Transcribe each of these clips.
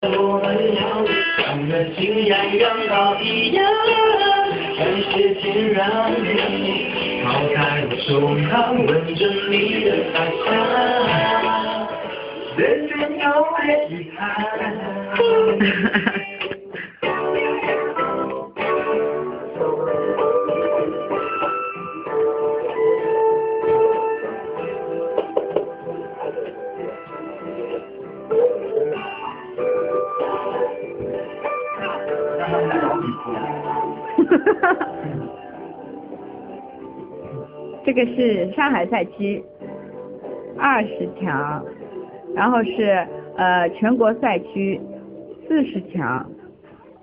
我们要像个竟然阳高一样，感谢天让你抛开我胸膛，吻着你的发香，人人都会遗憾。这个是上海赛区20强，然后是全国赛区40强，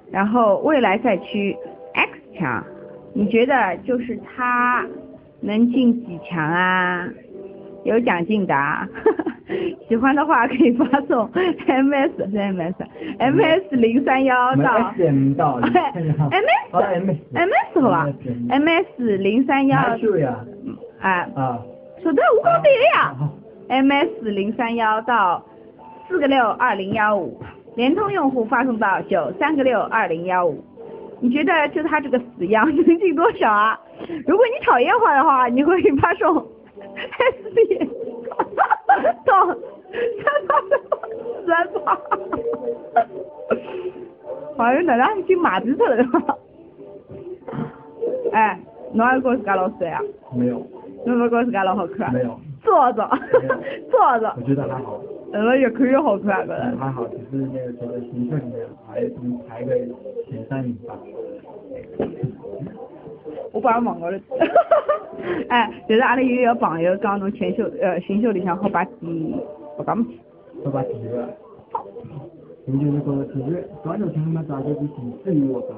然后未来赛区 X 强。你觉得就是他能进几强啊？有奖竞答，喜欢的话可以发送 MS 031到 MS 到 MS 好吧 MS 031说的我讲对了呀 MS 031到4个6 2015，联通用户发送到93个6 2015。你觉得就他这个死样能进多少啊？如果你讨厌的话，你会发送 SD 到38好像哪能进马子头了吧？哎，侬还觉自家老帅啊？没有。侬不觉自家老好看啊？没有。坐着。我觉得还好。越看越好看了。还好，只是那个觉得形象里面排个前3名吧。我把它忘了。哎，就是阿拉有一个朋友讲侬选秀选秀里向好把第，我讲不起。好把第一个。你就是说第一个，刚才听他们咋就比第4名我吧？